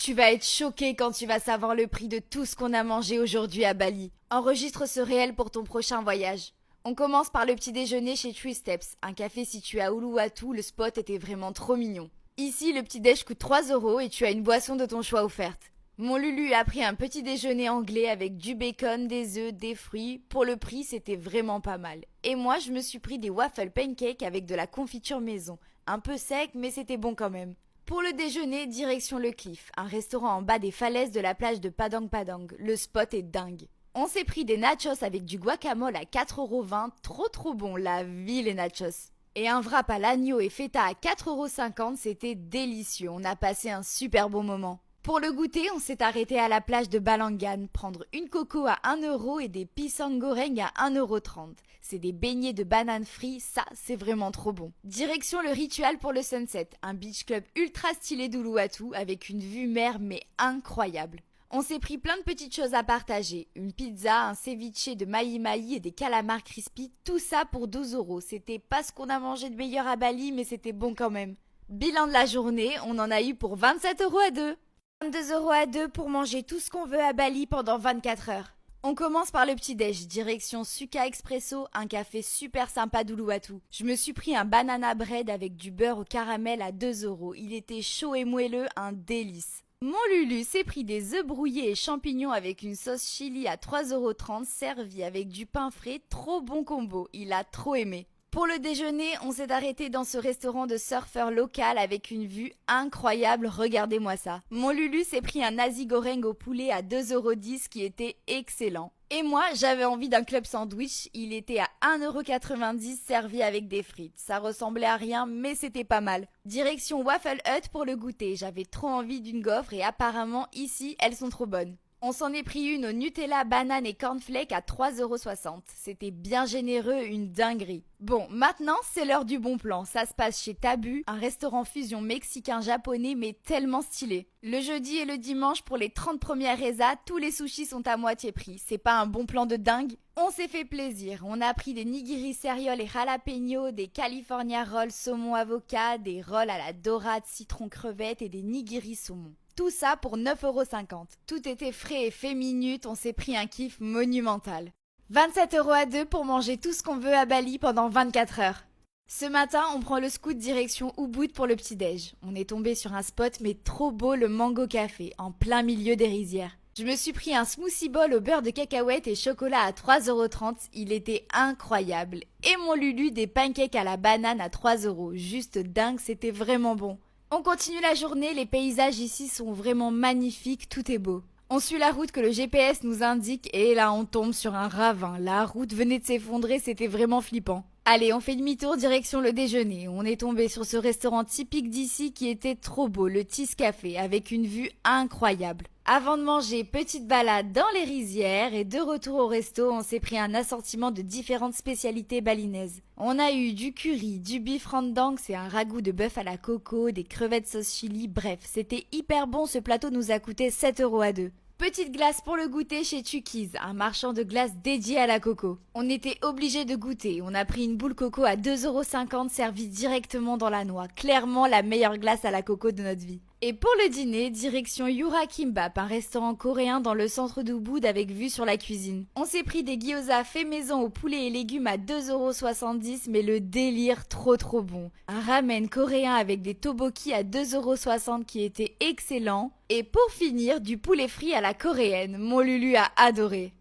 Tu vas être choqué quand tu vas savoir le prix de tout ce qu'on a mangé aujourd'hui à Bali. Enregistre ce réel pour ton prochain voyage. On commence par le petit déjeuner chez Three Steps, un café situé à Uluwatu. Le spot était vraiment trop mignon. Ici, le petit déj coûte 3 € et tu as une boisson de ton choix offerte. Mon Lulu a pris un petit déjeuner anglais avec du bacon, des œufs, des fruits. Pour le prix, c'était vraiment pas mal. Et moi, je me suis pris des waffles pancakes avec de la confiture maison. Un peu sec, mais c'était bon quand même. Pour le déjeuner, direction le Cliff, un restaurant en bas des falaises de la plage de Padang Padang. Le spot est dingue. On s'est pris des nachos avec du guacamole à 4,20 €, trop bon, la vie les nachos. Et un wrap à l'agneau et feta à 4,50 €, c'était délicieux, on a passé un super bon moment. Pour le goûter, on s'est arrêté à la plage de Balangan, prendre une coco à 1 € et des pisang goreng à 1,30 €. C'est des beignets de banane frites, ça c'est vraiment trop bon. Direction le Ritual pour le sunset, un beach club ultra stylé d'Uluwatu avec une vue mer mais incroyable. On s'est pris plein de petites choses à partager, une pizza, un ceviche de mahi-mahi et des calamars crispy, tout ça pour 12 €. C'était pas ce qu'on a mangé de meilleur à Bali mais c'était bon quand même. Bilan de la journée, on en a eu pour 27 € à deux. 22 € à deux pour manger tout ce qu'on veut à Bali pendant 24 heures. On commence par le petit-déj, direction Suka Expresso, un café super sympa d'Uluwatu. Je me suis pris un banana bread avec du beurre au caramel à 2 €. Il était chaud et moelleux, un délice. Mon Lulu s'est pris des œufs brouillés et champignons avec une sauce chili à 3,30 € servi avec du pain frais, trop bon combo, il a trop aimé. Pour le déjeuner, on s'est arrêté dans ce restaurant de surfeurs local avec une vue incroyable, regardez-moi ça. Mon Lulu s'est pris un nasi goreng au poulet à 2,10 € qui était excellent. Et moi, j'avais envie d'un club sandwich, il était à 1,90 € servi avec des frites. Ça ressemblait à rien, mais c'était pas mal. Direction Waffle Hut pour le goûter, j'avais trop envie d'une gaufre et apparemment ici, elles sont trop bonnes. On s'en est pris une au Nutella, banane et cornflake à 3,60 €. C'était bien généreux, une dinguerie. Bon, maintenant c'est l'heure du bon plan. Ça se passe chez Tabu, un restaurant fusion mexicain-japonais mais tellement stylé. Le jeudi et le dimanche pour les 30 premières rezas, tous les sushis sont à moitié prix. C'est pas un bon plan de dingue? On s'est fait plaisir. On a pris des nigiri céréales et jalapeno, des California rolls saumon avocat, des rolls à la dorade citron crevette et des nigiri saumon. Tout ça pour 9,50 €. Tout était frais et fait minute, on s'est pris un kiff monumental. 27 € à deux pour manger tout ce qu'on veut à Bali pendant 24 heures. Ce matin, on prend le scoot direction Ubud pour le petit-déj. On est tombé sur un spot mais trop beau, le Mango Café, en plein milieu des rizières. Je me suis pris un smoothie bowl au beurre de cacahuète et chocolat à 3,30 €. Il était incroyable. Et mon Lulu, des pancakes à la banane à 3 €. Juste dingue, c'était vraiment bon. On continue la journée, les paysages ici sont vraiment magnifiques, tout est beau. On suit la route que le GPS nous indique et là on tombe sur un ravin. La route venait de s'effondrer, c'était vraiment flippant. Allez, on fait demi-tour direction le déjeuner. On est tombé sur ce restaurant typique d'ici qui était trop beau, le Tis Café, avec une vue incroyable. Avant de manger, petite balade dans les rizières et de retour au resto, on s'est pris un assortiment de différentes spécialités balinaises. On a eu du curry, du beef rendang, c'est un ragoût de bœuf à la coco, des crevettes sauce chili, bref, c'était hyper bon, ce plateau nous a coûté 7 € à deux. Petite glace pour le goûter chez Chucky's, un marchand de glace dédié à la coco. On était obligé de goûter, on a pris une boule coco à 2,50 € servie directement dans la noix. Clairement la meilleure glace à la coco de notre vie. Et pour le dîner, direction Yura Kimbap, un restaurant coréen dans le centre d'Ubud avec vue sur la cuisine. On s'est pris des gyoza faits maison au poulet et légumes à 2,70 € mais le délire trop bon. Un ramen coréen avec des tteokbokki à 2,60 € qui était excellent. Et pour finir, du poulet frit à la coréenne. Mon Lulu a adoré.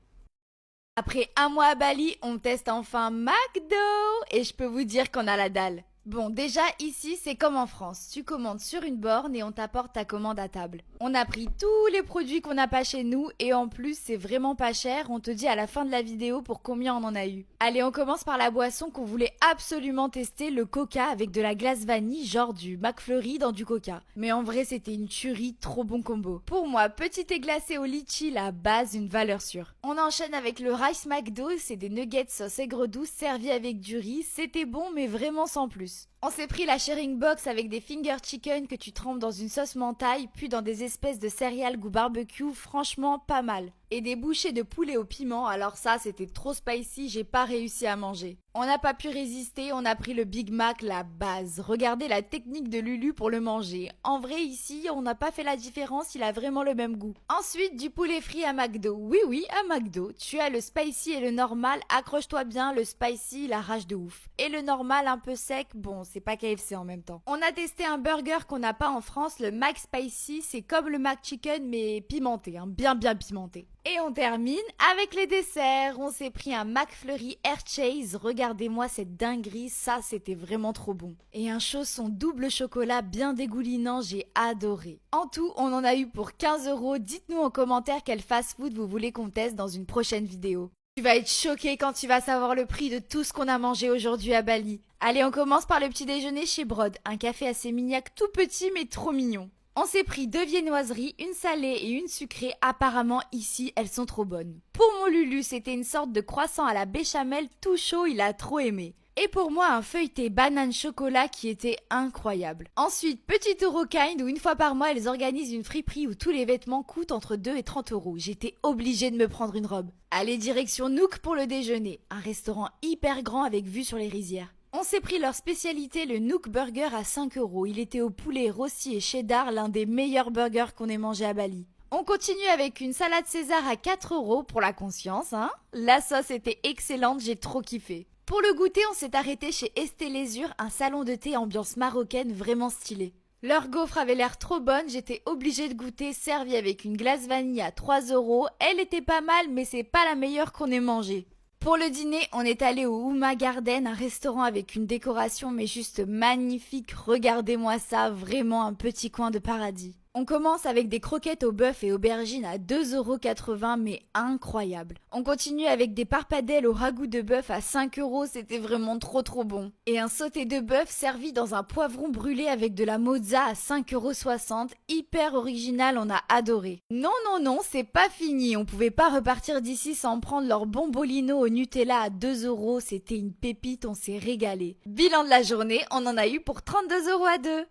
Après un mois à Bali, on teste enfin McDo et je peux vous dire qu'on a la dalle. Bon, déjà ici c'est comme en France, tu commandes sur une borne et on t'apporte ta commande à table. On a pris tous les produits qu'on n'a pas chez nous et en plus c'est vraiment pas cher, on te dit à la fin de la vidéo pour combien on en a eu. Allez, on commence par la boisson qu'on voulait absolument tester, le coca avec de la glace vanille, genre du McFlurry dans du coca. Mais en vrai c'était une tuerie, trop bon combo. Pour moi, petit et glacé au litchi, la base, une valeur sûre. On enchaîne avec le Rice McDo, c'est des nuggets sauce aigre douce servis avec du riz, c'était bon mais vraiment sans plus. On s'est pris la sharing box avec des finger chicken que tu trempes dans une sauce mentaille, puis dans des espèces de céréales goût barbecue, franchement pas mal. Et des bouchées de poulet au piment, alors ça c'était trop spicy, j'ai pas réussi à manger. On n'a pas pu résister, on a pris le Big Mac, la base. Regardez la technique de Lulu pour le manger. En vrai ici, on n'a pas fait la différence, il a vraiment le même goût. Ensuite, du poulet frit à McDo. Oui oui, à McDo. Tu as le spicy et le normal, accroche-toi bien, le spicy, il arrache de ouf. Et le normal un peu sec, bon, c'est pas KFC en même temps. On a testé un burger qu'on n'a pas en France, le Mac Spicy, c'est comme le Mac Chicken mais pimenté, hein, bien pimenté. Et on termine avec les desserts. On s'est pris un McFlurry Air Chase. Regardez-moi cette dinguerie, ça c'était vraiment trop bon. Et un chausson double chocolat bien dégoulinant, j'ai adoré. En tout, on en a eu pour 15 €. Dites-nous en commentaire quel fast-food vous voulez qu'on teste dans une prochaine vidéo. Tu vas être choqué quand tu vas savoir le prix de tout ce qu'on a mangé aujourd'hui à Bali. Allez, on commence par le petit déjeuner chez Brod. Un café assez mignac, tout petit mais trop mignon. On s'est pris 2 viennoiseries, une salée et une sucrée. Apparemment, ici, elles sont trop bonnes. Pour mon Lulu, c'était une sorte de croissant à la béchamel tout chaud, il a trop aimé. Et pour moi, un feuilleté banane chocolat qui était incroyable. Ensuite, petit Eurokind où une fois par mois, elles organisent une friperie où tous les vêtements coûtent entre 2 et 30 €. J'étais obligée de me prendre une robe. Allez, direction Nook pour le déjeuner. Un restaurant hyper grand avec vue sur les rizières. On s'est pris leur spécialité, le Nook Burger à 5 €. Il était au poulet, rôti et cheddar, l'un des meilleurs burgers qu'on ait mangé à Bali. On continue avec une salade César à 4 € pour la conscience, hein. La sauce était excellente, j'ai trop kiffé. Pour le goûter, on s'est arrêté chez Estée Lesure, un salon de thé ambiance marocaine vraiment stylé. Leur gaufre avait l'air trop bonne, j'étais obligée de goûter, servie avec une glace vanille à 3 €. Elle était pas mal, mais c'est pas la meilleure qu'on ait mangée. Pour le dîner, on est allé au Uma Garden, un restaurant avec une décoration mais juste magnifique. Regardez-moi ça, vraiment un petit coin de paradis. On commence avec des croquettes au bœuf et aubergines à 2,80 € mais incroyable. On continue avec des parpadelles au ragoût de bœuf à 5 €, c'était vraiment trop bon. Et un sauté de bœuf servi dans un poivron brûlé avec de la mozza à 5,60 €, hyper original, on a adoré. Non, c'est pas fini, on pouvait pas repartir d'ici sans prendre leur bombolino au Nutella à 2 €, c'était une pépite, on s'est régalé. Bilan de la journée, on en a eu pour 32 € à deux.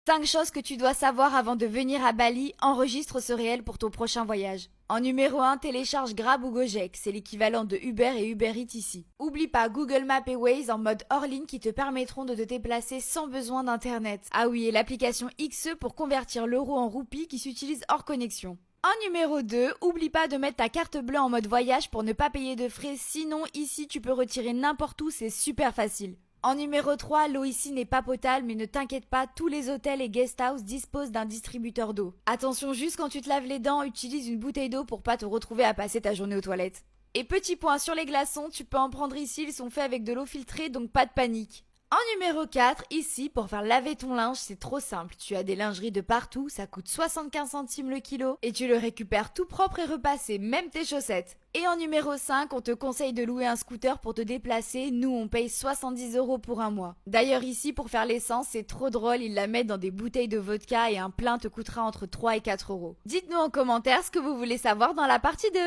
5 choses que tu dois savoir avant de venir à Bali, enregistre ce réel pour ton prochain voyage. En numéro 1, télécharge Grab ou Gojek, c'est l'équivalent de Uber et Uber Eats ici. Oublie pas Google Maps et Waze en mode hors ligne qui te permettront de te déplacer sans besoin d'internet. Ah oui, et l'application XE pour convertir l'euro en roupie qui s'utilise hors connexion. En numéro 2, oublie pas de mettre ta carte bleue en mode voyage pour ne pas payer de frais, sinon ici tu peux retirer n'importe où, c'est super facile. En numéro 3, l'eau ici n'est pas potable, mais ne t'inquiète pas, tous les hôtels et guest house disposent d'un distributeur d'eau. Attention, juste quand tu te laves les dents, utilise une bouteille d'eau pour pas te retrouver à passer ta journée aux toilettes. Et petit point sur les glaçons, tu peux en prendre ici, ils sont faits avec de l'eau filtrée, donc pas de panique. En numéro 4, ici, pour faire laver ton linge, c'est trop simple. Tu as des lingeries de partout, ça coûte 75 centimes le kilo, et tu le récupères tout propre et repassé, même tes chaussettes. Et en numéro 5, on te conseille de louer un scooter pour te déplacer. Nous, on paye 70 € pour un mois. D'ailleurs, ici, pour faire l'essence, c'est trop drôle. Ils la mettent dans des bouteilles de vodka et un plein te coûtera entre 3 et 4 €. Dites-nous en commentaire ce que vous voulez savoir dans la partie 2.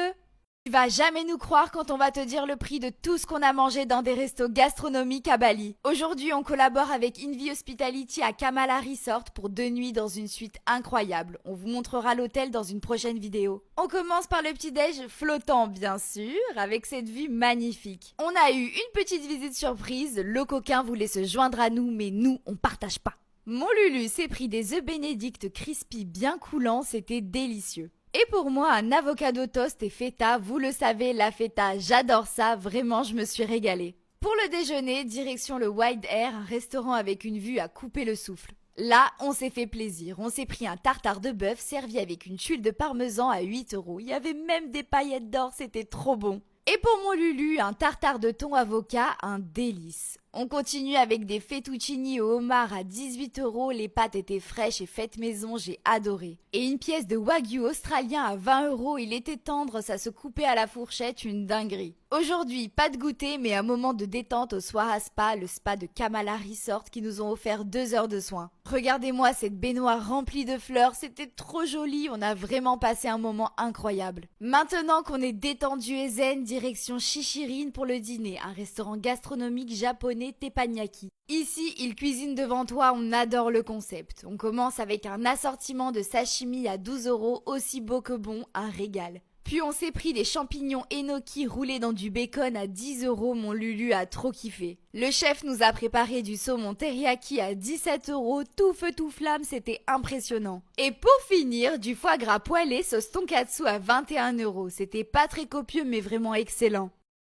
Tu vas jamais nous croire quand on va te dire le prix de tout ce qu'on a mangé dans des restos gastronomiques à Bali. Aujourd'hui, on collabore avec Invie Hospitality à Kamala Resort pour 2 nuits dans une suite incroyable. On vous montrera l'hôtel dans une prochaine vidéo. On commence par le petit-déj flottant, bien sûr, avec cette vue magnifique. On a eu une petite visite surprise. Le coquin voulait se joindre à nous, mais nous, on partage pas. Mon Lulu s'est pris des œufs bénédicts crispy bien coulants, c'était délicieux. Et pour moi, un avocado toast et feta, vous le savez, la feta, j'adore ça, vraiment, je me suis régalée. Pour le déjeuner, direction le Wild Air, un restaurant avec une vue à couper le souffle. Là, on s'est fait plaisir, on s'est pris un tartare de bœuf servi avec une tuile de parmesan à 8 €. Il y avait même des paillettes d'or, c'était trop bon. Et pour mon Lulu, un tartare de thon avocat, un délice. On continue avec des fettuccini au homard à 18 €. Les pâtes étaient fraîches et faites maison, j'ai adoré. Et une pièce de wagyu australien à 20 €. Il était tendre, ça se coupait à la fourchette, une dinguerie. Aujourd'hui, pas de goûter, mais un moment de détente au Swara Spa, le spa de Kamala Resort qui nous ont offert 2 heures de soins. Regardez-moi cette baignoire remplie de fleurs, c'était trop joli, on a vraiment passé un moment incroyable. Maintenant qu'on est détendu et zen, direction Shishirin pour le dîner, un restaurant gastronomique japonais japonais teppanyaki. Ici, ils cuisinent devant toi, on adore le concept. On commence avec un assortiment de sashimi à 12 €, aussi beau que bon, un régal. Puis on s'est pris des champignons enoki roulés dans du bacon à 10 €, mon Lulu a trop kiffé. Le chef nous a préparé du saumon teriyaki à 17 €, tout feu tout flamme, c'était impressionnant. Et pour finir, du foie gras poêlé sauce tonkatsu à 21 €, c'était pas très copieux mais vraiment excellent.